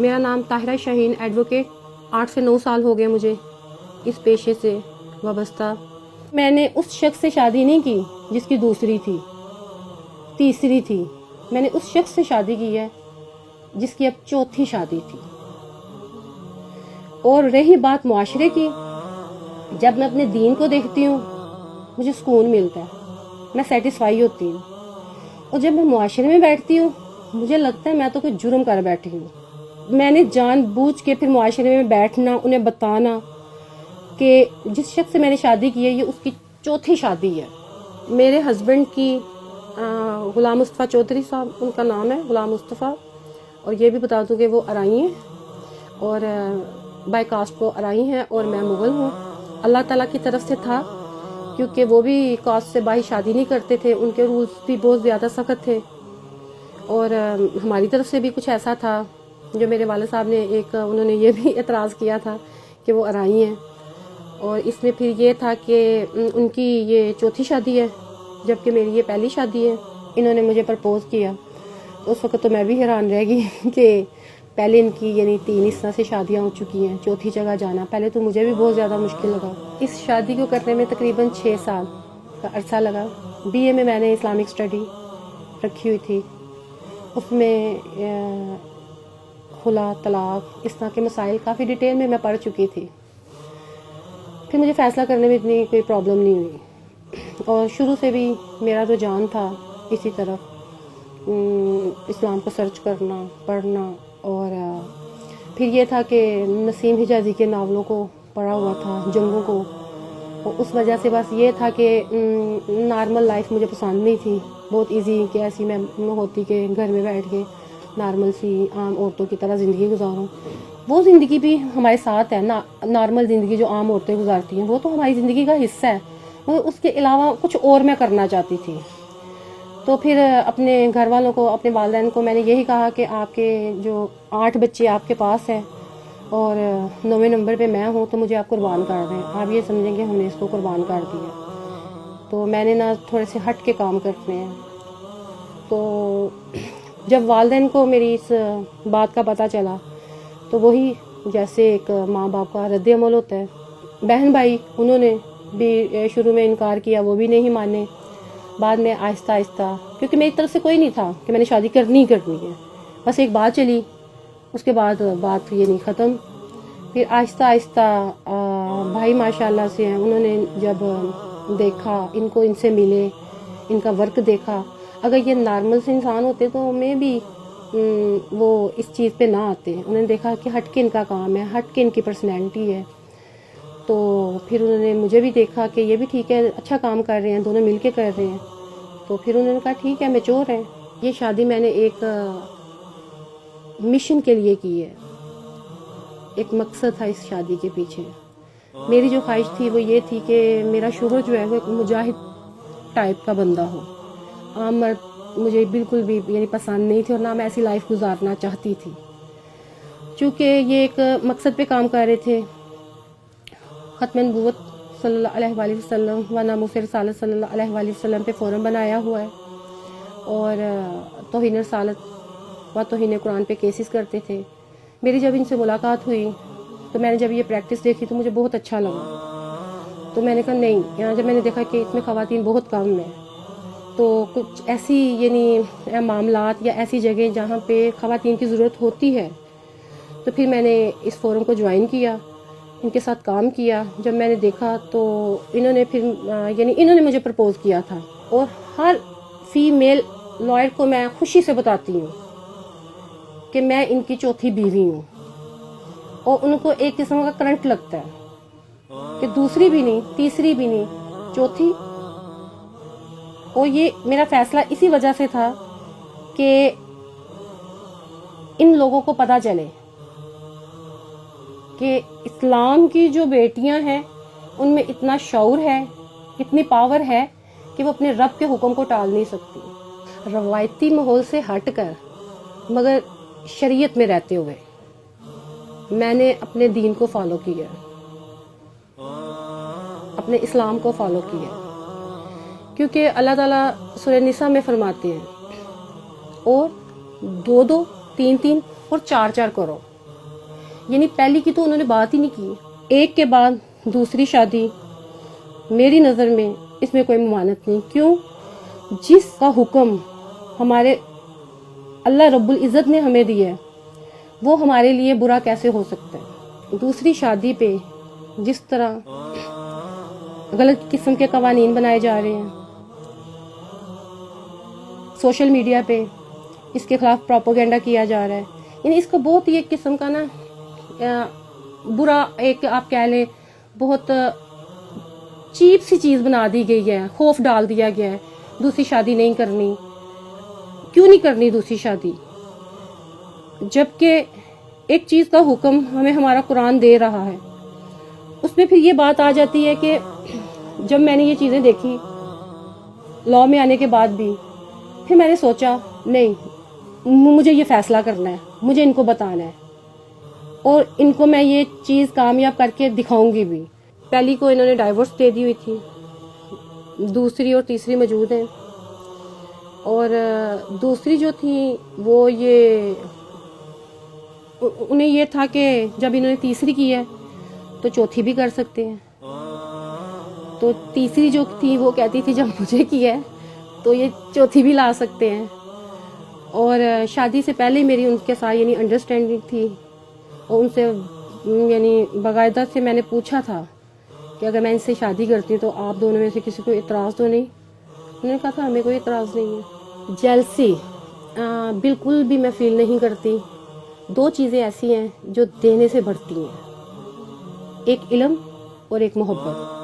मेरा नाम ताहिरा शाहीन एडवोकेट। 8 से 9 साल हो गए मुझे इस पेशे से वाबस्ता। मैंने उस शख्स से शादी नहीं की जिसकी दूसरी थी, तीसरी थी। मैंने उस शख्स से शादी की है जिसकी अब चौथी शादी थी। और रही बात मुआशरे की, जब मैं अपने दीन को देखती हूँ मुझे सुकून मिलता है, मैं सेटिस्फाई होती हूँ। और जब मैं मुआशरे में बैठती हूँ मुझे लगता है मैं तो कोई जुर्म कर बैठी हूँ। मैंने जानबूझ के फिर मुआशरे में बैठना, उन्हें बताना कि जिस शख्स से मैंने शादी की है ये उसकी चौथी शादी है। मेरे हस्बैंड की गुलाम मुस्तफ़ा चौधरी साहब उनका नाम है, गुलाम मुस्तफ़ा। और ये भी बता दूँ कि वो अराई हैं और बाय कास्ट वो अराई हैं और मैं मुग़ल हूँ। अल्लाह ताला की तरफ से था, क्योंकि वो भी कास्ट से बाहर शादी नहीं करते थे, उनके रूल्स भी बहुत ज़्यादा सख्त थे। और हमारी तरफ से भी कुछ ऐसा था जो मेरे वालिद साहब ने उन्होंने ये भी एतराज़ किया था कि वो अराई हैं। और इसमें फिर ये था कि उनकी ये चौथी शादी है जबकि मेरी ये पहली शादी है। इन्होंने मुझे प्रपोज़ किया तो उस वक्त तो मैं भी हैरान रह गई कि पहले इनकी यानी 3 इस तरह से शादियाँ हो चुकी हैं, चौथी जगह जाना पहले तो मुझे भी बहुत ज़्यादा मुश्किल लगा। इस शादी को करने में तकरीबन 6 साल का अरसा लगा। BA में मैंने इस्लामिक स्टडी रखी हुई थी, उसमें खुला तलाक इस तरह के मसाइल काफ़ी डिटेल में मैं पढ़ चुकी थी। फिर मुझे फ़ैसला करने में इतनी कोई प्रॉब्लम नहीं हुई और शुरू से भी मेरा रुझान था इसी तरफ, इस्लाम को सर्च करना, पढ़ना। और फिर ये था कि नसीम हिजाज़ी के नावलों को पढ़ा हुआ था, जंगों को, और उस वजह से बस ये था कि नॉर्मल लाइफ मुझे पसंद नहीं थी। बहुत इजी कि ऐसी मैं होती कि घर में बैठ के नॉर्मल सी आम औरतों की तरह ज़िंदगी गुजारूं। वो ज़िंदगी भी हमारे साथ है ना, नॉर्मल ज़िंदगी जो आम औरतें गुजारती हैं वो तो हमारी ज़िंदगी का हिस्सा है, मगर उसके अलावा कुछ और मैं करना चाहती थी। तो फिर अपने घर वालों को, अपने वालिदैन को मैंने यही कहा कि आपके जो 8 बच्चे आपके पास हैं और 9वें नंबर पे मैं हूँ तो मुझे आप कुर्बान कर दें। आप ये समझेंगे हमने इसको कुर्बान कर दिया। तो मैंने ना थोड़े से हट के काम करते हैं। तो जब वालिदैन को मेरी इस बात का पता चला तो वही जैसे एक माँ बाप का रद्द अमल होता है, बहन भाई उन्होंने भी शुरू में इनकार किया, वो भी नहीं माने। बाद में आहिस्ता आहिस्ता, क्योंकि मेरी तरफ से कोई नहीं था कि मैंने शादी करनी ही करनी है, बस एक बात चली, उसके बाद बात ये नहीं ख़त्म। फिर आहिस्ता आहिस्ता भाई माशाल्लाह से हैं, उन्होंने जब देखा, इनको इनसे मिले, इनका वर्क देखा, अगर ये नॉर्मल से इंसान होते तो मैं भी वो इस चीज़ पे ना आते। उन्होंने देखा कि हट के इनका काम है, हट के इनकी पर्सनैलिटी है। तो फिर उन्होंने मुझे भी देखा कि ये भी ठीक है, अच्छा काम कर रहे हैं, दोनों मिल के कर रहे हैं। तो फिर उन्होंने कहा ठीक है, मैच्योर है। ये शादी मैंने एक मिशन के लिए की है, एक मकसद था इस शादी के पीछे। मेरी जो ख्वाहिश थी वो ये थी कि मेरा शोहर जो है वो एक मुजाहिद टाइप का बंदा हो। आम मर्द मुझे बिल्कुल भी यानी पसंद नहीं थी और ना मैं ऐसी लाइफ गुजारना चाहती थी। चूँकि ये एक मकसद पे काम कर रहे थे, ख़त्म नबूवत सल्लल्लाहु अलैहि वसल्लम व नामूस रिसालत सल्लल्लाहु अलैहि वसल्लम पे फ़ोरम बनाया हुआ है और तौहीन रिसालत व तौहीन कुरान पे केसेस करते थे। मेरी जब इनसे मुलाकात हुई तो मैंने जब ये प्रैक्टिस देखी तो मुझे बहुत अच्छा लगा। तो मैंने कहा नहीं, यहाँ जब मैंने देखा कि इसमें ख़वातीन बहुत कम है, तो कुछ ऐसी यानी मामलात या ऐसी जगह जहाँ पे ख़वातीन की ज़रूरत होती है, तो फिर मैंने इस फ़ोरम को ज्वाइन किया, इनके साथ काम किया। जब मैंने देखा तो इन्होंने फिर यानी इन्होंने मुझे प्रपोज़ किया था। और हर फीमेल लॉयर को मैं खुशी से बताती हूँ कि मैं इनकी चौथी बीवी हूँ, और उनको एक किस्म का करंट लगता है कि दूसरी भी नहीं, तीसरी भी नहीं, चौथी। और ये मेरा फैसला इसी वजह से था कि इन लोगों को पता चले कि इस्लाम की जो बेटियां हैं उनमें इतना शऊर है, इतनी पावर है कि वो अपने रब के हुक्म को टाल नहीं सकती। रवायती माहौल से हटकर मगर शरीयत में रहते हुए मैंने अपने दीन को फॉलो किया, अपने इस्लाम को फॉलो किया, क्योंकि अल्लाह ताला सूरह निसा में फरमाते हैं और 2-2, 3-3 और 4-4 करो। یعنی پہلی کی تو انہوں نے بات ہی نہیں کی. ایک کے بعد دوسری شادی میری نظر میں اس میں کوئی ممانعت نہیں. کیوں؟ جس کا حکم ہمارے اللہ رب العزت نے ہمیں دیا ہے وہ ہمارے لیے برا کیسے ہو سکتا ہے؟ دوسری شادی پہ جس طرح غلط قسم کے قوانین بنائے جا رہے ہیں سوشل میڈیا پہ، اس کے خلاف پروپیگنڈا کیا جا رہا ہے، یعنی اس کو بہت ہی ایک قسم کا نا برا، ایک آپ کہہ لیں بہت چیپ سی چیز بنا دی گئی ہے. خوف ڈال دیا گیا ہے دوسری شادی نہیں کرنی. کیوں نہیں کرنی دوسری شادی؟ جبکہ ایک چیز کا حکم ہمیں ہمارا قرآن دے رہا ہے. اس میں پھر یہ بات آ جاتی ہے کہ جب میں نے یہ چیزیں دیکھی لاء میں آنے کے بعد بھی، پھر میں نے سوچا نہیں، مجھے یہ فیصلہ کرنا ہے، مجھے ان کو بتانا ہے اور ان کو میں یہ چیز کامیاب کر کے دکھاؤں گی بھی. پہلی کو انہوں نے ڈائیورس دے دی ہوئی تھی، دوسری اور تیسری موجود ہیں، اور دوسری جو تھی وہ انہیں یہ تھا کہ جب انہوں نے تیسری کی ہے تو چوتھی بھی کر سکتے ہیں. تو تیسری جو تھی وہ کہتی تھی جب مجھے کی ہے تو یہ چوتھی بھی لا سکتے ہیں. اور شادی سے پہلے میری ان کے ساتھ یعنی انڈرسٹینڈنگ تھی، اور ان سے یعنی باقاعدہ سے میں نے پوچھا تھا کہ اگر میں ان سے شادی کرتی ہوں تو آپ دونوں میں سے کسی کو اعتراض تو نہیں؟ انہوں نے کہا تھا ہمیں کوئی اعتراض نہیں ہے. جیلسی بالکل بھی میں فیل نہیں کرتی. دو چیزیں ایسی ہیں جو دینے سے بڑھتی ہیں، ایک علم اور ایک محبت.